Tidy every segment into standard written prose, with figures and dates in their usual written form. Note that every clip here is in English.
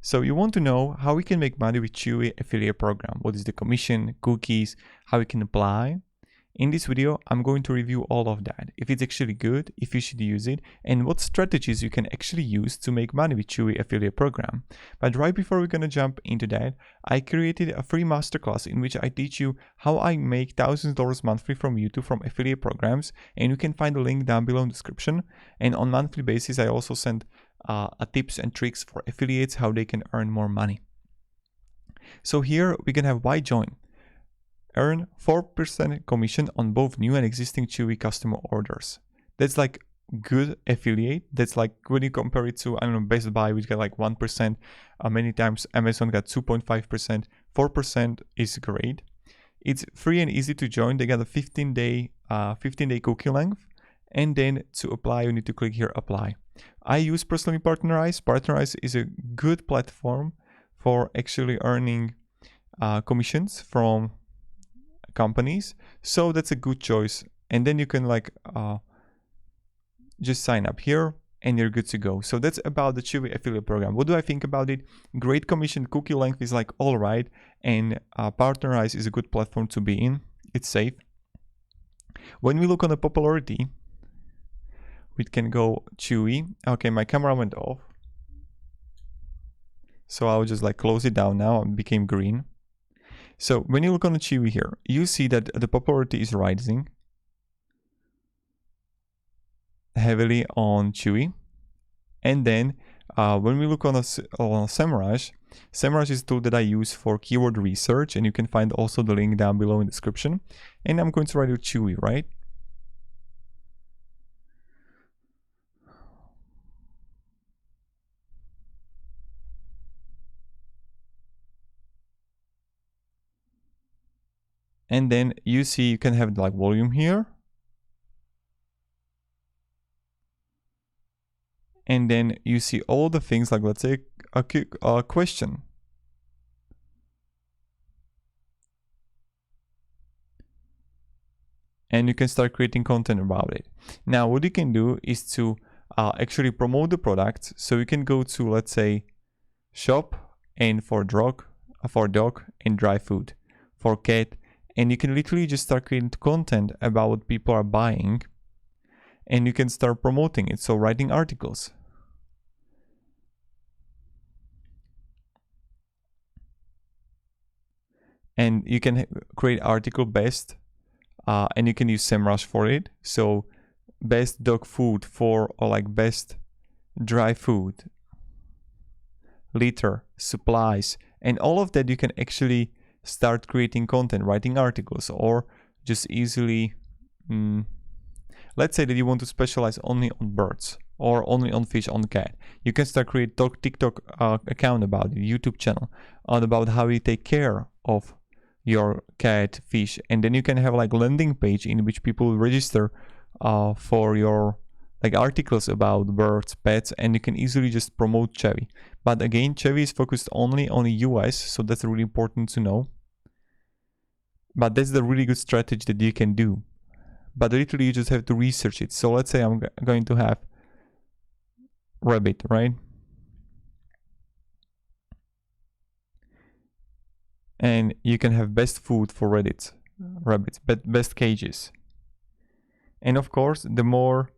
So you want to know how we can make money with Chewy affiliate program. What is the commission, cookies, how we can apply. In this video, I'm going to review all of that. If it's actually good, if you should use it, and what strategies you can actually use to make money with Chewy affiliate program. But right before we're gonna jump into that, I created a free masterclass in which I teach you how I make thousands of dollars monthly from YouTube from affiliate programs, and you can find the link down below in the description. And on monthly basis, I also send tips and tricks for affiliates, how they can earn more money. So here we can have why join. Earn 4% commission on both new and existing Chewy customer orders. That's like good affiliate. That's like when you compare it to, I don't know, Best Buy, which got like 1%. Many times Amazon got 2.5%. 4% is great. It's free and easy to join. They got a 15-day cookie length. And then to apply, you need to click here, apply. I use personally Partnerize. Partnerize is a good platform for actually earning commissions from companies, so that's a good choice. And then you can like just sign up here and you're good to go. So that's about the Chewy affiliate program. What do I think about it? Great commission, cookie length is like all right, and Partnerize is a good platform to be in. It's safe. When we look on the popularity, we can go Chewy. Okay, my camera went off, so I'll just like close it down now. It became green. So when you look on the Chewy here, you see that the popularity is rising heavily on Chewy. And then when we look on SEMrush, SEMrush is a tool that I use for keyword research, and you can find also the link down below in the description. And I'm going to write with Chewy, right? And then you see you can have like volume here. And then you see all the things like, let's say, a question. And you can start creating content about it. Now, what you can do is to actually promote the product. So you can go to, let's say, shop, and for dog and dry food, for cat. And you can literally just start creating content about what people are buying, and you can start promoting it. So writing articles. And you can create article best, and you can use SEMrush for it. So best dog food or like best dry food, litter, supplies, and all of that you can actually start creating content, writing articles, or just easily, let's say that you want to specialize only on birds or only on fish, on cat. You can start create TikTok account about it, YouTube channel, about how you take care of your cat, fish, and then you can have like landing page in which people register for your like articles about birds, pets, and you can easily just promote Chewy. But again, Chewy is focused only on the US, so that's really important to know. But that's the really good strategy that you can do. But literally you just have to research it. So let's say I'm going to have rabbit, right? And you can have best food for rabbits, but best cages. And of course, the more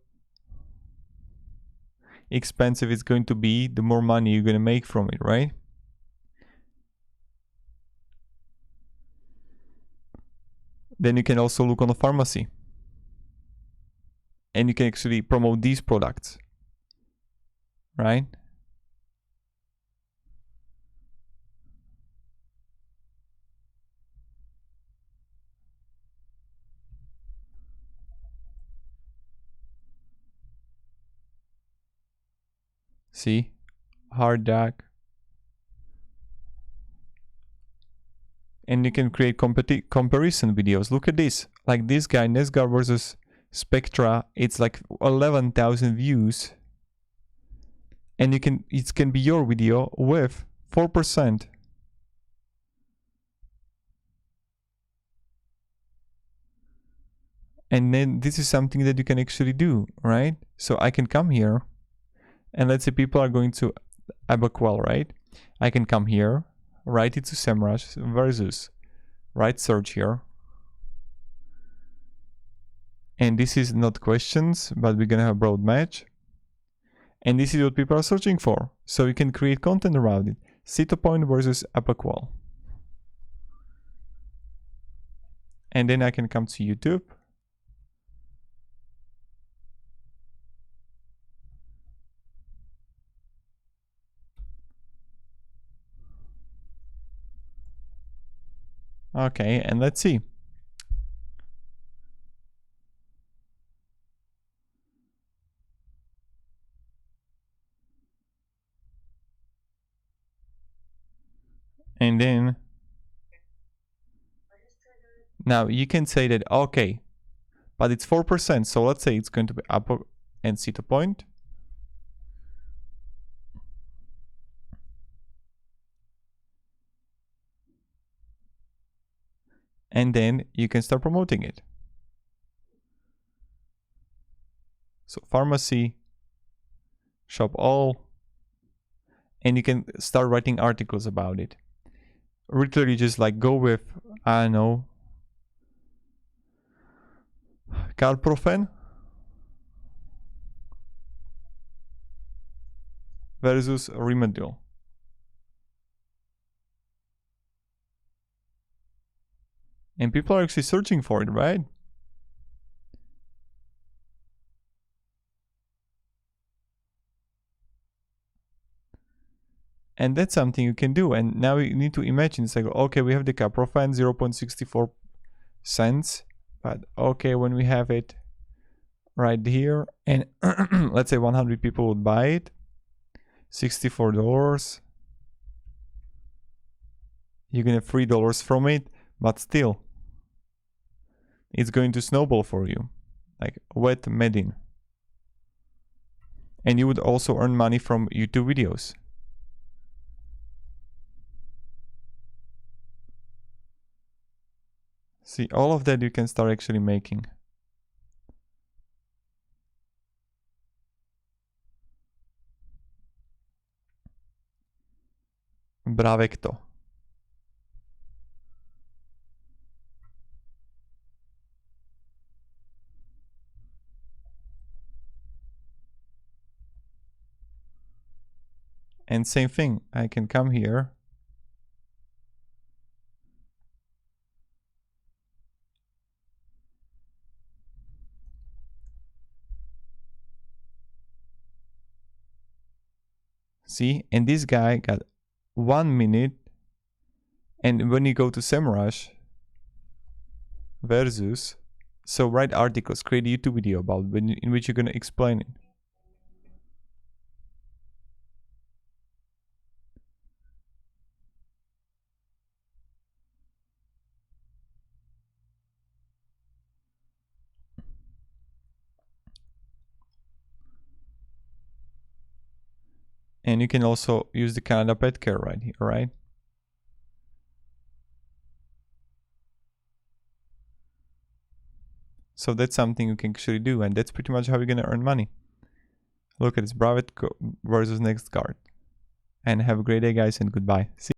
expensive it's going to be, the more money you're going to make from it, right? Then you can also look on the pharmacy, and you can actually promote these products, right? See, hard duck. And you can create comparison videos. Look at this, like this guy, Nesgar versus Spectra. It's like 11,000 views, and it can be your video with 4%. And then this is something that you can actually do, right? So I can come here, and let's say people are going to Abaquel, right? I can come here, write it to SEMrush versus, write search here. And this is not questions, but we're gonna have broad match. And this is what people are searching for. So you can create content around it. Citopoint versus Apoqual. And then I can come to YouTube. Okay, and let's see. And then now you can say that, okay, but it's 4%. So let's say it's going to be Apo and Citopoint. And then you can start promoting it. So pharmacy, shop all, and you can start writing articles about it. Literally just like go with, I don't know, Carprofen versus Rimadyl. And people are actually searching for it, right? And that's something you can do. And now you need to imagine, it's like, okay, we have the Caprofen 0.64 cents, but okay, when we have it right here, and let's say 100 people would buy it, $64, you're gonna have $3 from it, but still, it's going to snowball for you, like wet Medin. And you would also earn money from YouTube videos. See, all of that you can start actually making. Bravecto. And same thing, I can come here. See, and this guy got 1 minute. And when you go to SEMrush versus, so write articles, create a YouTube video about in which you're gonna explain it. And you can also use the Canada Pet Care right here, right? So that's something you can actually do, and that's pretty much how you're gonna earn money. Look at this, Bravet versus Next Card. And have a great day, guys, and goodbye. See